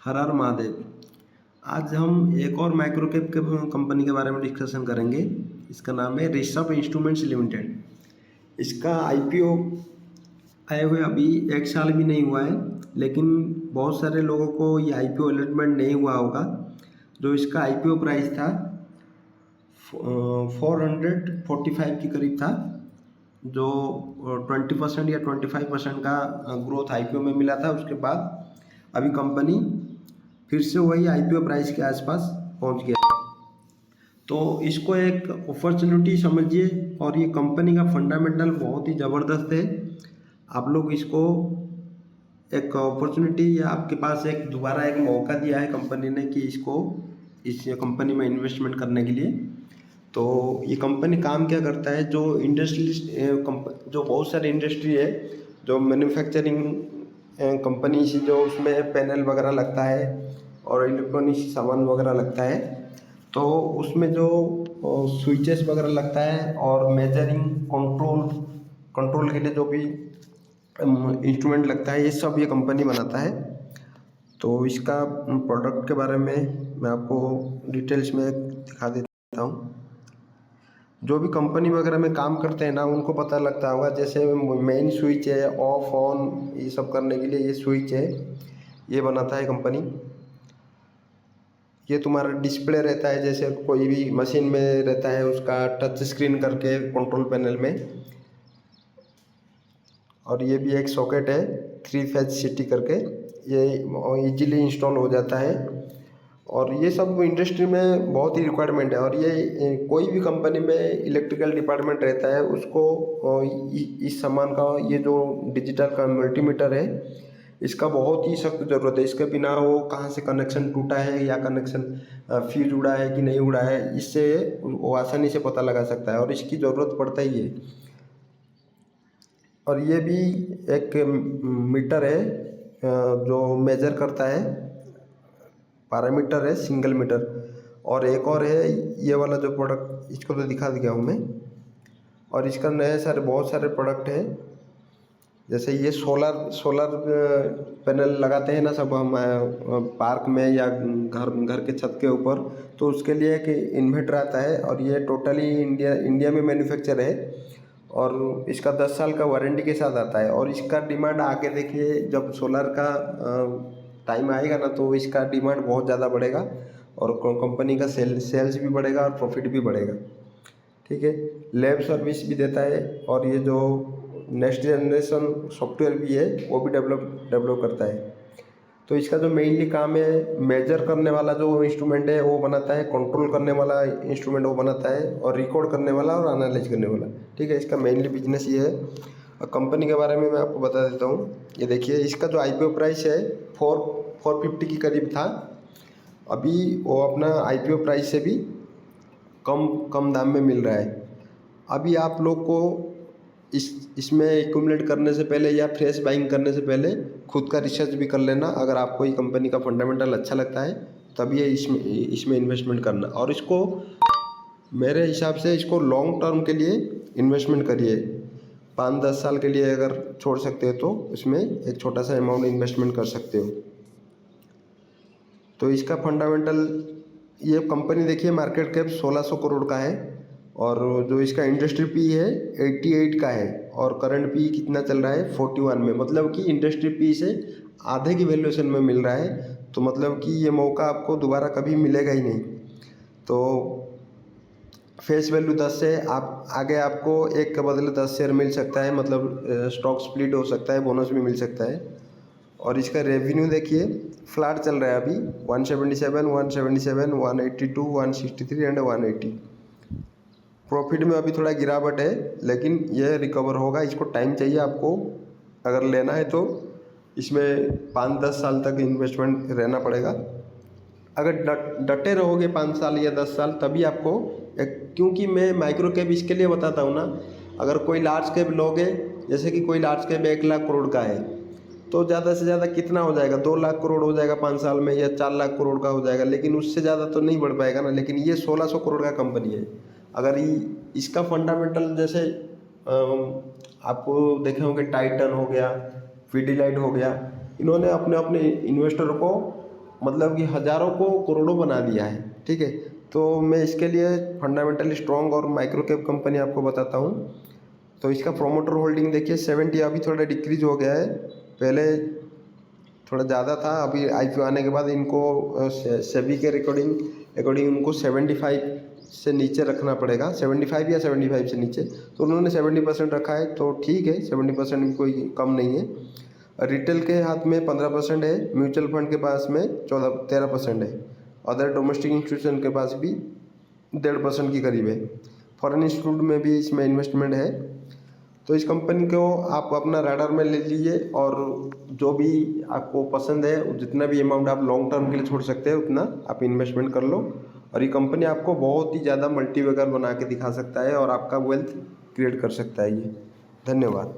हर हर महादेव। आज हम एक और माइक्रो कैप के कंपनी के बारे में डिस्कशन करेंगे। इसका नाम है ऋषभ इंस्ट्रूमेंट्स लिमिटेड। इसका आईपीओ आए हुए अभी 1 साल भी नहीं हुआ है, लेकिन बहुत सारे लोगों को ये आईपीओ अलॉटमेंट नहीं हुआ होगा। जो इसका आईपीओ प्राइस था 445 के करीब था, जो 20% या 25% का ग्रोथ आईपीओ में मिला था। उसके बाद अभी कंपनी फिर से वही आईपीओ प्राइस के आसपास पहुंच गया। तो इसको एक अपॉर्चुनिटी समझिए, और ये कंपनी का फंडामेंटल बहुत ही ज़बरदस्त है। आप लोग इसको एक अपॉर्चुनिटी, या आपके पास एक दोबारा एक मौका दिया है कंपनी ने कि इसको इस कंपनी में इन्वेस्टमेंट करने के लिए। तो ये कंपनी काम क्या करता है, जो इंडस्ट्रियलिस्ट जो बहुत सारी इंडस्ट्री है, जो मैन्युफैक्चरिंग कंपनी से जो उसमें पैनल वगैरह लगता है और इलेक्ट्रॉनिक सामान वगैरह लगता है, तो उसमें जो स्विचेस वगैरह लगता है और मेजरिंग कंट्रोल के लिए जो भी इंस्ट्रूमेंट लगता है, ये सब ये कंपनी बनाता है। तो इसका प्रोडक्ट के बारे में मैं आपको डिटेल्स में दिखा देता हूँ। जो भी कंपनी वगैरह में काम करते हैं ना, उनको पता लगता होगा। जैसे मेन स्विच है, ऑफ ऑन ये सब करने के लिए ये स्विच है, ये बनाता है कंपनी। ये तुम्हारा डिस्प्ले रहता है, जैसे कोई भी मशीन में रहता है उसका टच स्क्रीन करके कंट्रोल पैनल में। और ये भी एक सॉकेट है 3 फेज सिटी करके, ये इजीली इंस्टॉल हो जाता है। और ये सब इंडस्ट्री में बहुत ही रिक्वायरमेंट है। और ये कोई भी कंपनी में इलेक्ट्रिकल डिपार्टमेंट रहता है, उसको इस सामान का, ये जो डिजिटल का मल्टीमीटर है, इसका बहुत ही सख्त ज़रूरत है। इसके बिना वो कहाँ से कनेक्शन टूटा है या कनेक्शन फ्यूज उड़ा है कि नहीं उड़ा है, इससे वो आसानी से पता लगा सकता है, और इसकी ज़रूरत पड़ता ही है। और ये भी एक मीटर है जो मेजर करता है, पैरामीटर है, सिंगल मीटर। और एक और है ये वाला जो प्रोडक्ट, इसको तो दिखा दिया हूँ मैं। और इसका नए सारे बहुत सारे प्रोडक्ट हैं, जैसे ये सोलर पैनल लगाते हैं ना सब हम पार्क में या घर के छत के ऊपर, तो उसके लिए एक इन्वर्टर आता है। और ये टोटली इंडिया में मैन्युफैक्चर है, और इसका 10 साल का वारंटी के साथ आता है। और इसका डिमांड आगे देखिए, जब सोलर का टाइम आएगा ना, तो इसका डिमांड बहुत ज़्यादा बढ़ेगा, और कंपनी का सेल्स भी बढ़ेगा और प्रॉफिट भी बढ़ेगा। ठीक है, लैब सर्विस भी देता है, और ये जो नेक्स्ट जनरेशन सॉफ्टवेयर भी है वो भी डेवलप करता है। तो इसका जो मेनली काम है, मेजर करने वाला जो इंस्ट्रूमेंट है वो बनाता है, कंट्रोल करने वाला इंस्ट्रूमेंट वो बनाता है, और रिकॉर्ड करने वाला और एनालाइज करने वाला। ठीक है, इसका मेनली बिजनेस ये है। और कंपनी के बारे में मैं आपको बता देता हूँ। ये देखिए, इसका जो आईपीओ प्राइस है 450 के करीब था। अभी वो अपना आईपीओ प्राइस से भी कम दाम में मिल रहा है। अभी आप लोग को इसमें एक्यूमुलेट करने से पहले या फ्रेश बाइंग करने से पहले खुद का रिसर्च भी कर लेना। अगर आपको ये कंपनी का फंडामेंटल अच्छा लगता है, तभी इसमें इन्वेस्टमेंट करना। और इसको मेरे हिसाब से इसको लॉन्ग टर्म के लिए इन्वेस्टमेंट करिए। 5-10 साल के लिए अगर छोड़ सकते हो तो उसमें एक छोटा सा अमाउंट इन्वेस्टमेंट कर सकते हो। तो इसका फंडामेंटल, ये कंपनी देखिए मार्केट कैप 1600 करोड़ का है, और जो इसका इंडस्ट्री पी है 88 का है, और करंट पी कितना चल रहा है 41 में। मतलब कि इंडस्ट्री पी से आधे की वैल्यूएशन में मिल रहा है। तो मतलब कि ये मौका आपको दोबारा कभी मिलेगा ही नहीं। तो फेस वैल्यू 10 से आप आगे आपको एक के बदले 10 शेयर मिल सकता है, मतलब स्टॉक स्प्लिट हो सकता है, बोनस भी मिल सकता है। और इसका रेवेन्यू देखिए फ्लैट चल रहा है अभी 177, 177, 182, 163 एंड 180। प्रॉफिट में अभी थोड़ा गिरावट है, लेकिन यह रिकवर होगा। इसको टाइम चाहिए आपको। अगर लेना है तो इसमें 5-10 साल तक इन्वेस्टमेंट रहना पड़ेगा। अगर डटे रहोगे 5 साल या 10 साल, तभी आपको क्योंकि मैं माइक्रो कैप इसके लिए बताता हूँ ना। अगर कोई लार्ज कैप लोगे, जैसे कि कोई लार्ज कैप 1 लाख करोड़ का है, तो ज़्यादा से ज़्यादा कितना हो जाएगा, 2 लाख करोड़ हो जाएगा 5 साल में, या 4 लाख करोड़ का हो जाएगा, लेकिन उससे ज़्यादा तो नहीं बढ़ पाएगा ना। लेकिन ये 1600 करोड़ का कंपनी है। अगर इसका फंडामेंटल, जैसे आपको देखे होंगे टाइटन हो गया, पीडीलाइट हो गया, इन्होंने अपने अपने इन्वेस्टर को मतलब कि हज़ारों को करोड़ों बना दिया है। ठीक है, तो मैं इसके लिए फंडामेंटली स्ट्रॉन्ग और माइक्रो कैप कंपनी आपको बताता हूँ। तो इसका प्रोमोटर होल्डिंग देखिए 70, अभी थोड़ा डिक्रीज हो गया है, पहले थोड़ा ज़्यादा था। अभी आईपीओ आने के बाद इनको सेबी के अकॉर्डिंग उनको 75 से नीचे रखना पड़ेगा, 75 या 75 से नीचे। तो उन्होंने 70% रखा है, तो ठीक है, 70% भी कोई कम नहीं है। रिटेल के हाथ में 15% है, म्यूचुअल फंड के पास में 13% है, अदर डोमेस्टिक इंस्टीट्यूशन के पास भी 1.5% के करीब है, फॉरेन इंस्टीट्यूट में भी इसमें इन्वेस्टमेंट है। तो इस कंपनी को आप अपना रडार में ले लीजिए, और जो भी आपको पसंद है, जितना भी अमाउंट आप लॉन्ग टर्म के लिए छोड़ सकते हैं उतना आप इन्वेस्टमेंट कर लो। और ये कंपनी आपको बहुत ही ज़्यादा मल्टीबैगर बना के दिखा सकता है और आपका वेल्थ क्रिएट कर सकता है ये। धन्यवाद।